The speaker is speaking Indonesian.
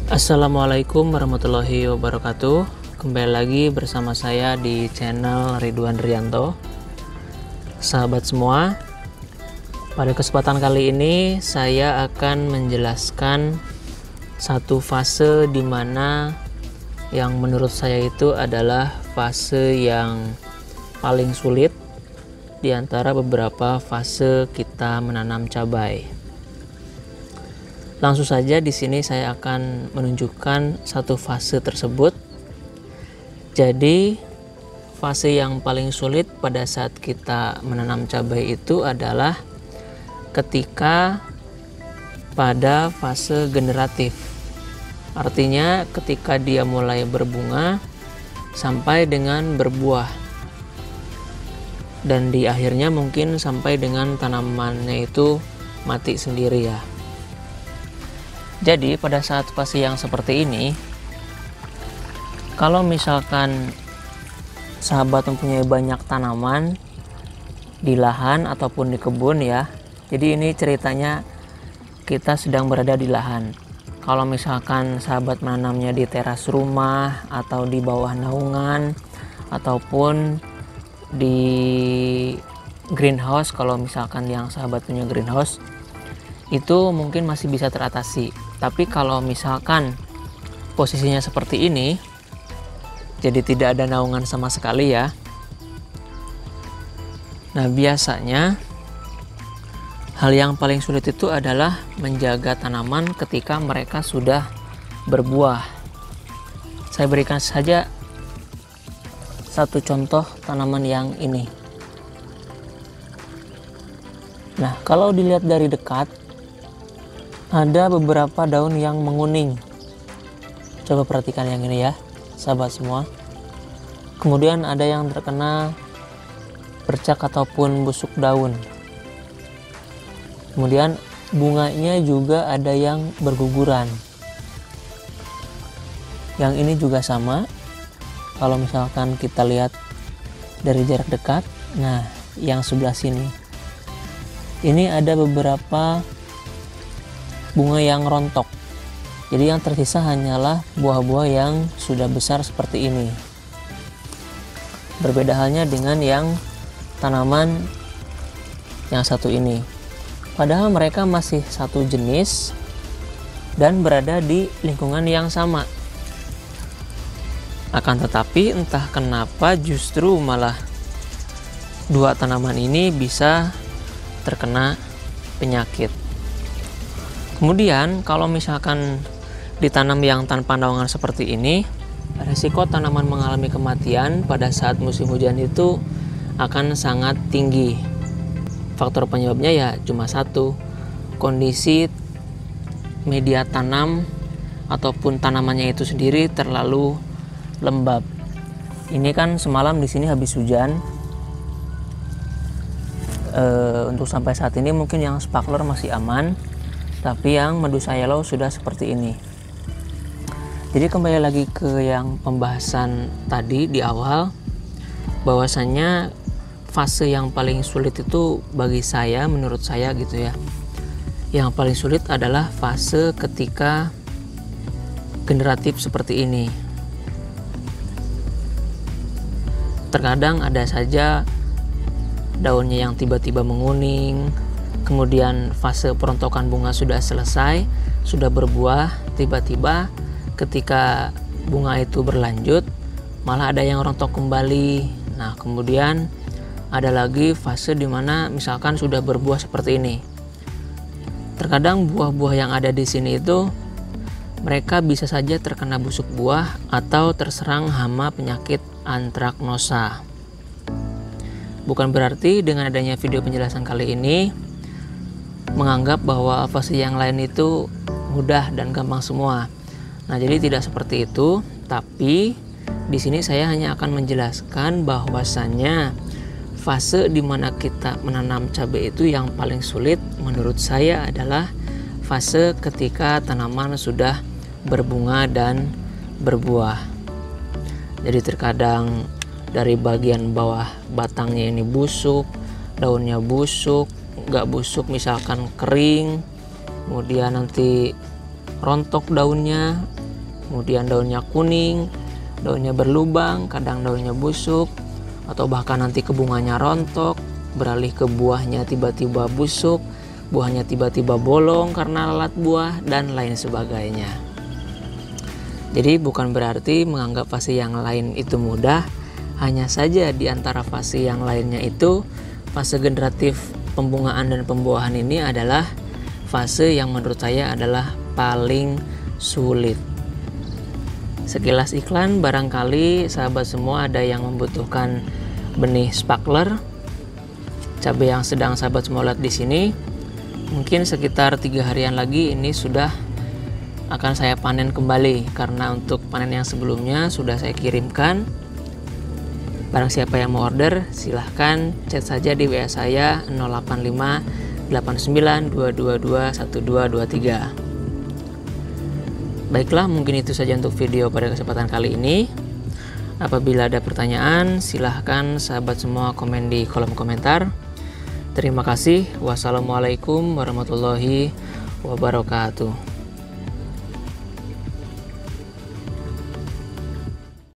Assalamualaikum warahmatullahi wabarakatuh. Kembali lagi bersama saya di channel Ridwan Rianto. Sahabat semua, pada kesempatan kali ini saya akan menjelaskan satu fase di mana yang menurut saya itu adalah fase yang paling sulit di antara beberapa fase kita menanam cabai. Langsung saja di sini saya akan menunjukkan satu fase tersebut. Jadi fase yang paling sulit pada saat kita menanam cabai itu adalah ketika pada fase generatif. Artinya ketika dia mulai berbunga sampai dengan berbuah. Dan di akhirnya mungkin sampai dengan tanamannya itu mati sendiri ya. Jadi pada saat fase yang seperti ini, kalau misalkan sahabat mempunyai banyak tanaman di lahan ataupun di kebun ya. Jadi ini ceritanya kita sedang berada di lahan. Kalau misalkan sahabat menanamnya di teras rumah atau di bawah naungan ataupun di greenhouse, kalau misalkan yang sahabat punya greenhouse itu mungkin masih bisa teratasi. Tapi kalau misalkan posisinya seperti ini, jadi tidak ada naungan sama sekali ya. Nah, biasanya hal yang paling sulit itu adalah menjaga tanaman ketika mereka sudah berbuah. Saya berikan saja satu contoh tanaman yang ini. Nah, kalau dilihat dari dekat, ada beberapa daun yang menguning. Coba perhatikan yang ini ya, sahabat semua. Kemudian ada yang terkena bercak ataupun busuk daun. Kemudian bunganya juga ada yang berguguran. Yang ini juga sama. Kalau misalkan kita lihat dari jarak dekat, nah yang sebelah sini, ini ada beberapa bunga yang rontok. Jadi yang tersisa hanyalah buah-buah yang sudah besar seperti ini. Berbeda halnya dengan yang tanaman yang satu ini. Padahal mereka masih satu jenis dan berada di lingkungan yang sama. Akan tetapi entah kenapa justru malah dua tanaman ini bisa terkena penyakit. Kemudian kalau misalkan ditanam yang tanpa naungan seperti ini, resiko tanaman mengalami kematian pada saat musim hujan itu akan sangat tinggi. Faktor penyebabnya ya cuma satu, kondisi media tanam ataupun tanamannya itu sendiri terlalu lembab. Ini kan semalam di sini habis hujan. Untuk sampai saat ini mungkin yang sparkler masih aman, tapi yang medusa yellow sudah seperti ini. Jadi kembali lagi ke yang pembahasan tadi di awal, bahwasannya fase yang paling sulit itu bagi saya, menurut saya gitu ya, yang paling sulit adalah fase ketika generatif seperti ini. Terkadang ada saja daunnya yang tiba-tiba menguning, kemudian fase perontokan bunga sudah selesai, sudah berbuah, tiba-tiba ketika bunga itu berlanjut malah ada yang rontok kembali. Nah, kemudian ada lagi fase dimana misalkan sudah berbuah seperti ini. Terkadang buah-buah yang ada di sini itu mereka bisa saja terkena busuk buah atau terserang hama penyakit antraknosa. Bukan berarti dengan adanya video penjelasan kali ini menganggap bahwa fase yang lain itu mudah dan gampang semua. Nah, jadi tidak seperti itu, tapi di sini saya hanya akan menjelaskan bahwasannya fase di mana kita menanam cabai itu yang paling sulit menurut saya adalah fase ketika tanaman sudah berbunga dan berbuah. Jadi terkadang dari bagian bawah batangnya ini busuk, daunnya busuk, nggak busuk misalkan kering, kemudian nanti rontok daunnya, kemudian daunnya kuning, daunnya berlubang, kadang daunnya busuk, atau bahkan nanti ke bunganya rontok, beralih ke buahnya tiba-tiba busuk, buahnya tiba-tiba bolong karena lalat buah, dan lain sebagainya. Jadi bukan berarti menganggap fase yang lain itu mudah, hanya saja di antara fase yang lainnya itu, fase generatif pembungaan dan pembuahan ini adalah fase yang menurut saya adalah paling sulit. Sekilas iklan, barangkali sahabat semua ada yang membutuhkan benih sparkler, cabai yang sedang sahabat semua lihat di sini. Mungkin sekitar 3 harian lagi ini sudah akan saya panen kembali, karena untuk panen yang sebelumnya sudah saya kirimkan. Barang siapa yang mau order, silahkan chat saja di WA saya 085 89 222 1223. Baiklah, mungkin itu saja untuk video pada kesempatan kali ini. Apabila ada pertanyaan, silahkan sahabat semua komen di kolom komentar. Terima kasih. Wassalamualaikum warahmatullahi wabarakatuh.